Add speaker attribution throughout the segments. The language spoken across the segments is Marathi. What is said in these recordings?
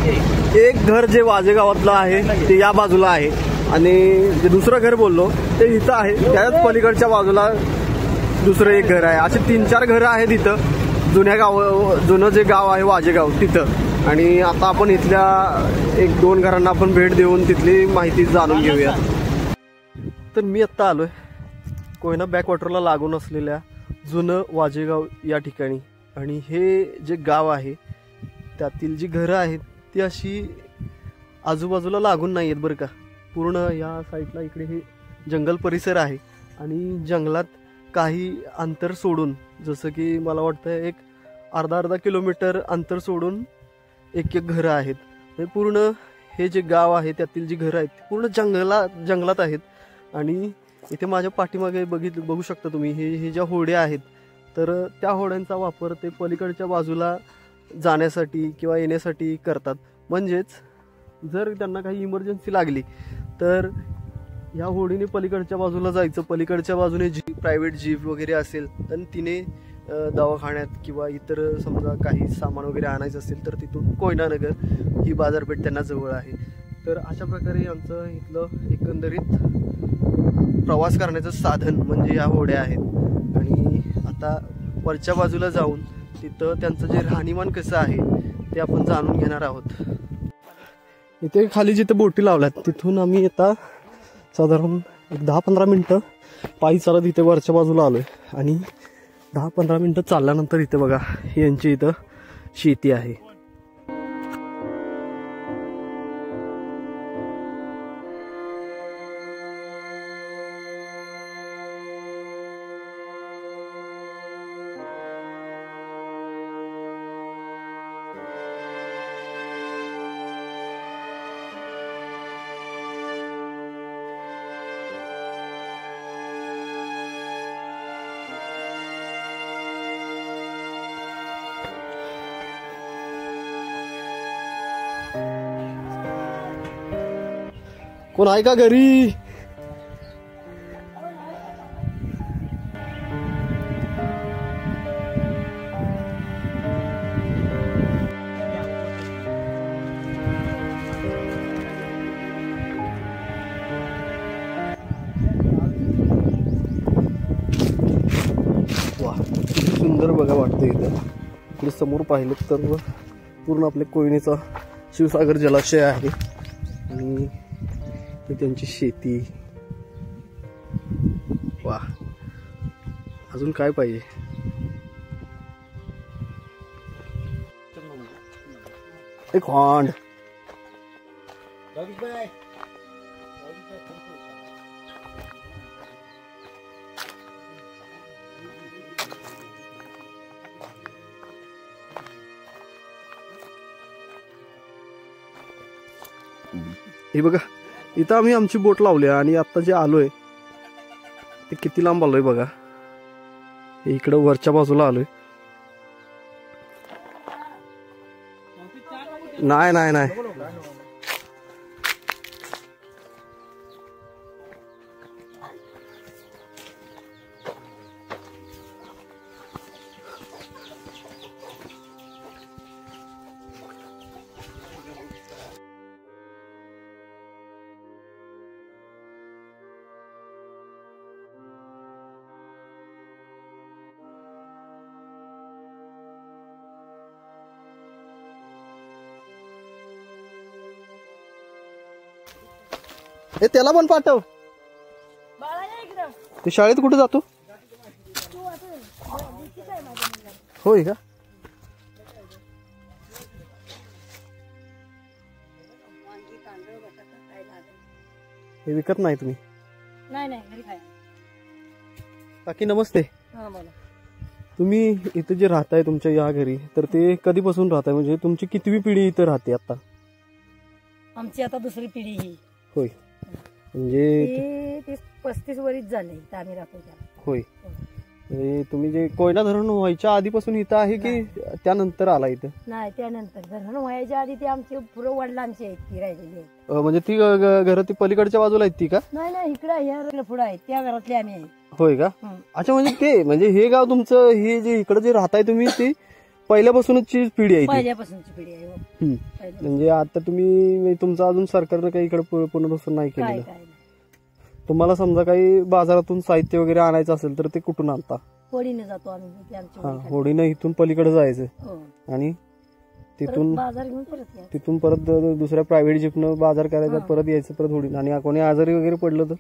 Speaker 1: एक घर जे वाजे गावातलं आहे ते या बाजूला आहे आणि जे दुसरं घर बोललो ते इथं आहे, त्याच पलीकडच्या बाजूला दुसरं एक घर आहे. असे 3-4 घरं आहेत इथं जुनं जे गाव आहे वाजेगाव तिथं. आणि आता आपण इथल्या 1-2 घरांना आपण भेट देऊन तिथली माहिती जाणून घेऊया. तर मी आत्ता आलोय कोयना बॅकवॉटरला लागून असलेल्या जुनं वाजेगाव या ठिकाणी. आणि हे जे गाव आहे त्यातील जी घरं आहेत ती अशी आजूबाजूला लागून नाही आहेत बरं का. पूर्ण या साईडला इकडे हे जंगल परिसर आहे आणि जंगलात काही अंतर सोडून, जसं की मला वाटतं एक अर्धा किलोमीटर अंतर सोडून एक घरं आहेत. पूर्ण हे जे गाव आहे त्यातील जी घरं आहेत ती पूर्ण जंगलात आहेत. आणि इथे माझ्या पाठीमागे बघू शकता तुम्ही हे ज्या होड्या आहेत, तर त्या होड्यांचा वापर ते पलीकडच्या बाजूला जाण्यासाठी किंवा येण्यासाठी करतात. म्हणजेच जर त्यांना काही इमर्जन्सी लागली तर ह्या होडीने पलीकडच्या बाजूला जायचं, पलीकडच्या बाजूने प्रायव्हेट जीप वगैरे असेल तर तिने दवाखान्यात किंवा इतर समजा काही सामान वगैरे आणायचं असेल तर तिथून कोयना नगर ही बाजारपेठ त्यांना जवळ आहे. तर अशा प्रकारे आमचं इथलं एकंदरीत प्रवास करण्याचं साधन म्हणजे या होड्या आहेत. आणि आता वरच्या बाजूला जाऊन तिथं त्यांचं जे राहणीमान कसं आहे ते आपण जाणून घेणार आहोत. इथे खाली जिथं बोटी लावल्यात तिथून आम्ही आता साधारण 10-15 मिनटं पायी चालत इथे वरच्या बाजूला आलोय. आणि 10-15 मिनटं चालल्यानंतर इथे बघा यांची इथं शेती आहे. कोण आहे का घरी? वा, किती सुंदर बघा वाटतं इथं. इकडे समोर पाहिलं तर पूर्ण आपल्या कोयनेचा शिवसागर जलाशय आहे आणि त्यांची शेती. वा, अजून काय पाहिजे? एक हॉंड. हे बघा इथं आम्ही आमची बोट लावली आणि आता जे आलोय ते किती लांब आलोय बघा. इकडं वरच्या बाजूला आलोय. नाही हे त्याला पण पाठव. ते शाळेत कुठे जातो? होय का? हे विकत नाही तुम्ही? नाही. काकी नमस्ते. तुम्ही इथे जे राहताय तुमच्या या घरी, तर ते कधीपासून राहताय? म्हणजे तुमची कितवी पिढी इथे राहते आता?
Speaker 2: आमची आता दुसरी पिढी ही.
Speaker 1: होय, म्हणजे
Speaker 2: 35 वर्ष झाले आम्ही राहतो.
Speaker 1: होय. तुम्ही जे कोयना धरण व्हायच्या आधीपासून इथं आहे की त्यानंतर आला इथं?
Speaker 2: नाही, त्यानंतर धरण व्हायच्या आधी ते आमचे पुरं वडिलांची आहेत ती राहिलेली आहेत.
Speaker 1: म्हणजे ती घर ती पलीकडच्या बाजूला आहेत ती का?
Speaker 2: नाही इकडे ह्या पुढे आहेत त्या घरातले आम्ही आहे.
Speaker 1: होय का? अच्छा, म्हणजे हे गाव तुमचं, हे जे इकडे जे राहताय तुम्ही ते पहिल्यापासूनची पिढी आहे ती.
Speaker 2: पहिल्यापासूनची पिढी आहे हो. पहिल्यापासून.
Speaker 1: म्हणजे आता तुम्ही तुमचं अजून सरकारनं काही इकडे पुनर्वसन नाही
Speaker 2: काय
Speaker 1: केलेलं.
Speaker 2: काय नाही.
Speaker 1: तुम्हाला समजा काही बाजारातून साहित्य वगैरे आणायचं असेल तर ते कुठून आणता?
Speaker 2: होडीने जातो आम्ही ते आमच्या
Speaker 1: हा,
Speaker 2: होडीखाली.
Speaker 1: होडीनं इथून पलीकडे जायचं
Speaker 2: हो.
Speaker 1: आणि
Speaker 2: परत
Speaker 1: तिथून
Speaker 2: बाजार घेऊन परत या.
Speaker 1: तिथून परत दुसऱ्या प्रायव्हेट जीपनं बाजार करायचा,
Speaker 2: हा.
Speaker 1: परत यायचं परत होडीनं. आणि कोणी आजारी वगैरे पडलं तर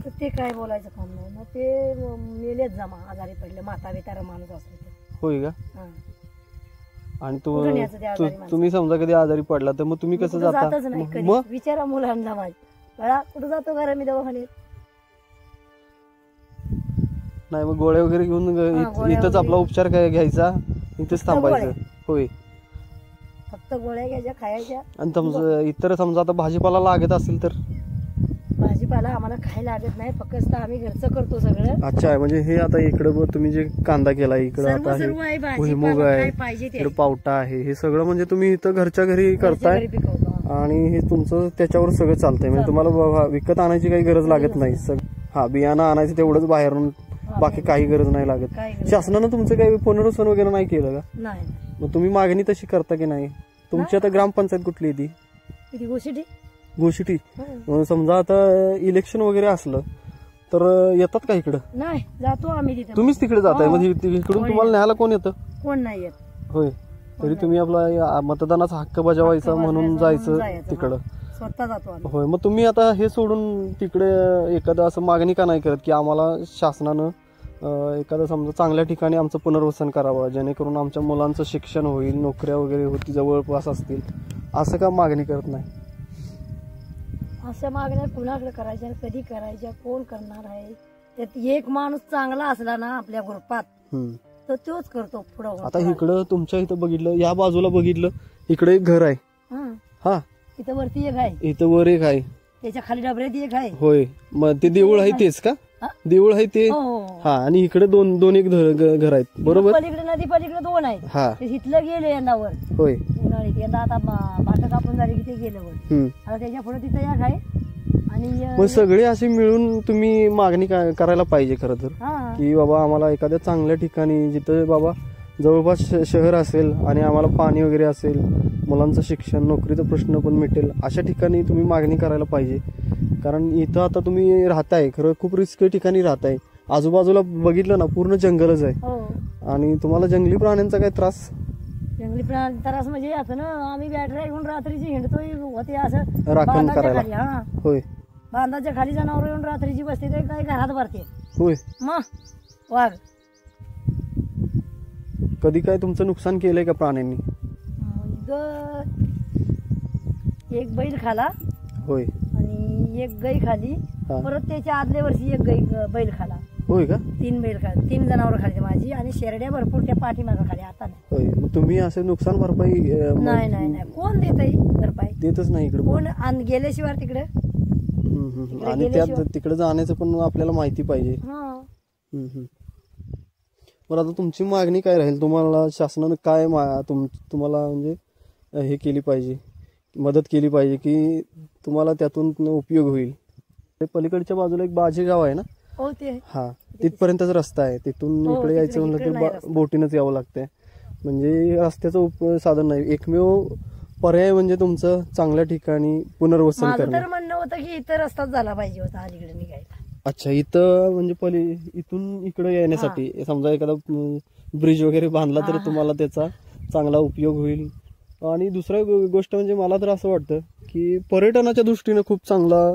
Speaker 2: तर ते काय बोलायचं काम नाही ना, ते मेलेच जमा आजारी पडले, माता बितारा माणूस असले तर.
Speaker 1: होय का?
Speaker 2: हा.
Speaker 1: आणि
Speaker 2: कुठून यायचं ते आजारी माणसं?
Speaker 1: तुम्ही समजा कधी आजारी पडला तर मग तुम्ही कसं
Speaker 2: कुठं
Speaker 1: जाता?
Speaker 2: जातच नाही कधी.
Speaker 1: मग
Speaker 2: विचारा मुलांना माझ्या, बाळा कुठं जातो घरा मी दवाखान्यात?
Speaker 1: नाही मग गोळ्या वगैरे घेऊन
Speaker 2: गोळ्या
Speaker 1: इथंच
Speaker 2: वगैरे.
Speaker 1: आपला उपचार घ्यायचा, इथंच
Speaker 2: फक्त
Speaker 1: थांबायचं.
Speaker 2: गोळ्या.
Speaker 1: होय.
Speaker 2: फक्त गोळ्या घ्यायच्या खायच्या.
Speaker 1: आणि समजा इतर समजा आता भाजीपाला लागत असेल तर?
Speaker 2: भाजीपाला आम्हाला खायला लागत नाही, फक्त आम्ही घरचं करतो सगळं.
Speaker 1: अच्छा, म्हणजे हे आता इकडं तुम्ही जे कांदा केला इकडं
Speaker 2: सर्व
Speaker 1: आता
Speaker 2: सर्व आहे,
Speaker 1: हे
Speaker 2: भाजीपाला
Speaker 1: भुईमुग
Speaker 2: काय
Speaker 1: आहे,
Speaker 2: पाहिजे ते
Speaker 1: इकडे पावटा आहे, हे सगळं म्हणजे तुम्ही इथं घरच्या घरी करताय
Speaker 2: घरी पिकवतो.
Speaker 1: आणि हे तुमचं त्याच्यावर सगळं चालतंय. म्हणजे तुम्हाला विकत आणायची काही गरज लागत नाही. हा, बियाणं आणायचं तेवढंच बाहेरून, बाकी काही गरज नाही लागत.
Speaker 2: काय गरज
Speaker 1: शासनानं तुमचं काही पुनर्वसन वगैरे नाही केलं का?
Speaker 2: नाही.
Speaker 1: मग तुम्ही मागणी तशी करता की नाही? तुमची आता ग्रामपंचायत कुठली आहे ती?
Speaker 2: किती गोष्टी?
Speaker 1: गोष्टी. समजा आता इलेक्शन वगैरे असलं तर येतात का इकडं?
Speaker 2: नाही, जातो आम्ही तिथे.
Speaker 1: तुम्हीच तिकडे जाताय?
Speaker 2: हो.
Speaker 1: म्हणजे इकडून तुम्हाला न्यायला कोण येतं?
Speaker 2: कोण नाही येत.
Speaker 1: होय. तरी तुम्ही आपला मतदानाचा हक्क बजावायचा म्हणून जायचं तिकडं.
Speaker 2: स्वतः जातो आम्ही.
Speaker 1: होय. मग तुम्ही आता हे सोडून तिकडे एखादं असं मागणी का नाही करत की आम्हाला शासनानं एखादं समजा चांगल्या ठिकाणी आमचं पुनर्वसन करावं, जेणेकरून आमच्या मुलांचं शिक्षण होईल, नोकऱ्या वगैरे होती जवळपास असतील, असं का मागणी करत नाही?
Speaker 2: अशा मागण्या कुणाकडे करायच्या, कधी करायच्या, कोण करणार आहे? त्यात एक माणूस चांगला असला ना आपल्या ग्रुपात तर तोच करतो पुढं.
Speaker 1: आता इकडं तुमच्या इथं बघितलं, या बाजूला बघितलं, इकडे एक घर आहे. हा,
Speaker 2: इथं वरती एक आहे,
Speaker 1: इथं वर एक आहे,
Speaker 2: त्याच्या खाली डबऱ्यात एक आहे.
Speaker 1: होय. मग ते देऊळ आहे तेच का? देऊळ आहे ते.
Speaker 2: हो.
Speaker 1: हा, आणि इकडे दोन एक घर आहेत, बरोबर?
Speaker 2: पलीकडे नदी पलीकडे दोन आहेत.
Speaker 1: हा,
Speaker 2: ते इथलं गेले यंदावर.
Speaker 1: होय.
Speaker 2: उन्हाळीत यंदा आता भात कापून झाली की ते गेलं वर. आता त्याच्या पुढे तिथं एक आहे. आणि
Speaker 1: मग सगळे असे मिळून तुम्ही मागणी करायला पाहिजे खरं तर,
Speaker 2: हा,
Speaker 1: की बाबा आम्हाला एखाद्या चांगल्या ठिकाणी जिथं बाबा जवळपास शहर असेल आणि आम्हाला पाणी वगैरे असेल, मुलांचं शिक्षण, नोकरीचा प्रश्न पण मिटेल, अशा ठिकाणी तुम्ही मागणी करायला पाहिजे. कारण इथं आता तुम्ही राहताय, खरं खूप रिस्की ठिकाणी राहताय. आजूबाजूला बघितलं ना पूर्ण जंगलच आहे.
Speaker 2: हो.
Speaker 1: आणि तुम्हाला जंगली प्राण्यांचा काय त्रास?
Speaker 2: जंगली प्राणी त्रास म्हणजे असं ना, आम्ही बॅटऱ्या घेऊन रात्रीची हिंडतोय होते असं
Speaker 1: राखण
Speaker 2: बांधाच्या
Speaker 1: करायला.
Speaker 2: खाली. हा,
Speaker 1: होय.
Speaker 2: बांधाच्या खाली जनावर येऊन रात्रीची बसते, ते काही घरात भरते.
Speaker 1: होय.
Speaker 2: मग वाघ
Speaker 1: कधी काय तुमचं नुकसान केलंय का प्राण्यांनी?
Speaker 2: एक बैल खाला.
Speaker 1: होय.
Speaker 2: आणि एक गाई खाली.
Speaker 1: हा.
Speaker 2: परत त्याच्या आदल्या वर्षी एक बैल खाला.
Speaker 1: होय का?
Speaker 2: 3 बैल खाली, 3 जनावर खाली माझी, आणि शेरड्या भरपूर त्या पाठीमागं खाली. आता नाही.
Speaker 1: होय. मग तुम्ही असं नुकसान भरपाई
Speaker 2: नाही नाही नाही, कोण देतय भरपाई?
Speaker 1: देतच नाही इकडे
Speaker 2: कोण गेल्याशिवाय तिकडे.
Speaker 1: आणि त्यात तिकडे जाण्याचं पण आपल्याला माहिती पाहिजे. बरं, आता तुमची मागणी काय राहील? तुम्हाला शासनानं काय तुम्हाला म्हणजे हे केली पाहिजे, मदत केली पाहिजे की तुम्हाला त्यातून उपयोग होईल? पलीकडच्या बाजूला एक बाजे गाव आहे ना?
Speaker 2: हो, ते
Speaker 1: हा, तिथपर्यंतच रस्ता आहे. तिथून इकडे यायचं म्हणलं तर बोटीनच यावं लागतंय. म्हणजे रस्त्याचं साधन नाही. एकमेव पर्याय म्हणजे तुमचं चांगल्या ठिकाणी पुनर्वसन करणं.
Speaker 2: माझं तर म्हणणं होतं की इथं रस्ताच झाला पाहिजे होता अलीकडे निघायला.
Speaker 1: अच्छा, इथं म्हणजे इथून इकडे येण्यासाठी समजा एखादा ब्रिज वगैरे बांधला तर तुम्हाला त्याचा चांगला उपयोग होईल. आणि दुसरी गोष्ट म्हणजे मला तर असं वाटतं की पर्यटनाच्या दृष्टीने खूप चांगला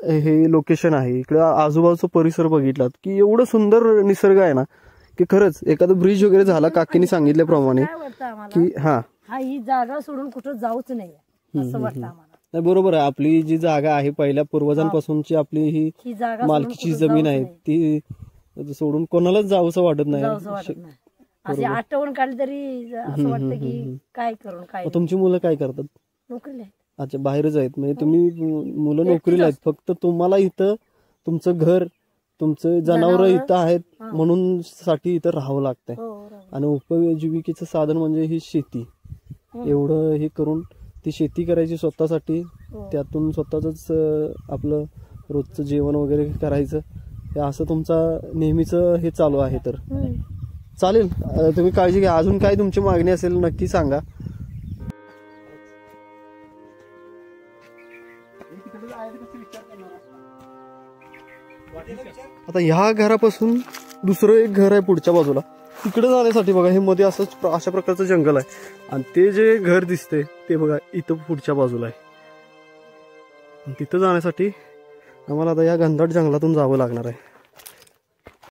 Speaker 1: हे लोकेशन आहे. इकडे आजूबाजूचा परिसर बघितलात की एवढं सुंदर निसर्ग आहे ना, की खरंच एखादा ब्रिज वगैरे झाला, काकीने सांगितल्याप्रमाणे की
Speaker 2: ही जागा सोडून कुठं जाऊच नाही असं वाटतं आम्हाला.
Speaker 1: नाही, बरोबर आहे. आपली जी जागा आहे पहिल्या पूर्वजांपासूनची आपली ही मालकीची जमीन आहे, ती सोडून कोणालाच जावंसं वाटत नाही.
Speaker 2: असे आठवण काढली तरी असं वाटतं की काय करून काय.
Speaker 1: तुमची मुलं काय करतात?
Speaker 2: नोकरीला.
Speaker 1: अच्छा, बाहेरच आहेत. म्हणजे तुम्ही मुलं नोकरीला आहेत, फक्त तुम्हाला इथं तुमचं घर, तुमचं जनावर इथं आहेत म्हणून साठी इथं राहावं लागतंय. आणि उपजीविकेचं साधन म्हणजे ही शेती. एवढं हे करून ती शेती करायची स्वतःसाठी, त्यातून स्वतःच आपलं रोजचं जेवण वगैरे करायचं, हे असं तुमचा नेहमीच हे चालू आहे. तर चालेल, तुम्ही काळजी घ्या. अजून काय तुमची मागणी असेल नक्की सांगा. आता ह्या घरापासून दुसरं एक घर आहे पुढच्या बाजूला, तिकडे जाण्यासाठी बघा हे मध्ये असंच अशा प्रकारचं जंगल आहे आणि ते जे घर दिसते ते बघा इथं पुढच्या बाजूला आहे. तिथं जाण्यासाठी आम्हाला आता या घनदाट जंगलातून जावं लागणार आहे.